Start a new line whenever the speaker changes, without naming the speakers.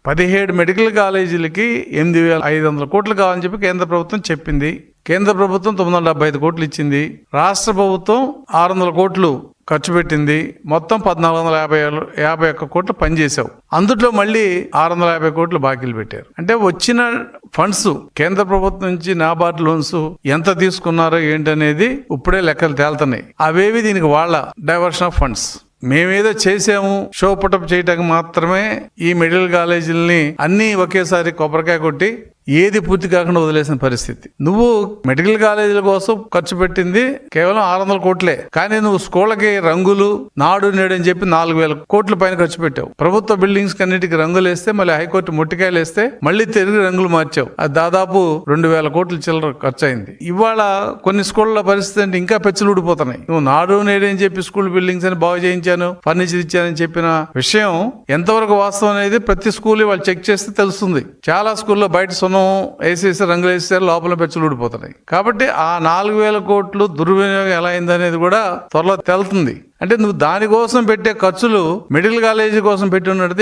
17 medical కాలేజీలకి 8,500 కోట్లు కావాలని చెప్పి కేంద్ర ప్రభుత్వం చెప్పింది. కేంద్ర ప్రభుత్వం 975 కోట్లు ఇచ్చింది. రాష్ట్ర ప్రభుత్వం 600 కోట్లు ఖర్చు పెట్టింది. మొత్తం 1,451 కోట్లు పనిచేసావు. అందులో మళ్ళీ 650 కోట్లు బాకీలు పెట్టారు. అంటే వచ్చిన ఫండ్స్ కేంద్ర ప్రభుత్వం నుంచి నాబార్డ్ లోన్స్ ఎంత తీసుకున్నారో ఏంటనేది ఇప్పుడే లెక్కలు తేలుతున్నాయి. అవేవి దీనికి వాళ్ళ డైవర్షన్ ఆఫ్ ఫండ్స్. మేమేదో చేసాము షో పుటప్ చేయడానికి మాత్రమే ఈ మెడికల్ కాలేజీలని అన్ని ఒకేసారి కొబ్బరికాయ కొట్టి ఏది పూర్తి కాకుండా వదిలేసిన పరిస్థితి. నువ్వు మెడికల్ కాలేజీల కోసం ఖర్చు పెట్టింది కేవలం 600 కోట్లే. కానీ నువ్వు స్కూళ్ళకి రంగులు నాడు నేడు అని చెప్పి 4,000 కోట్ల పైన ఖర్చు పెట్టావు. ప్రభుత్వ బిల్డింగ్స్ కన్నిటికి రంగులు వేస్తే మళ్ళీ హైకోర్టు మొట్టికాయలు వేస్తే మళ్ళీ తిరిగి రంగులు మార్చావు. అది దాదాపు 2,000 కోట్ల చిల్లర ఖర్చు అయింది. ఇవాళ కొన్ని స్కూళ్ళ పరిస్థితి అంటే ఇంకా పెచ్చలు ఊడిపోతున్నాయి. నువ్వు నాడు నేడు అని చెప్పి స్కూల్ బిల్డింగ్స్ అని బాగు చేయించాను, ఫర్నిచర్ ఇచ్చానని చెప్పిన విషయం ఎంతవరకు వాస్తవం అనేది ప్రతి స్కూల్ వాళ్ళు చెక్ చేస్తే తెలుస్తుంది. చాలా స్కూల్లో బయట వేసేసి రంగులు వేసేసారు, లోపల పెచ్చలు ఊడిపోతున్నాయి. కాబట్టి ఆ 4,000 కోట్లు దుర్వినియోగం ఎలా అయిందనేది కూడా త్వరలో తెలుతుంది. అంటే నువ్వు దానికోసం పెట్టే ఖర్చులు మెడికల్ కాలేజీ కోసం పెట్టి ఉన్నట్టు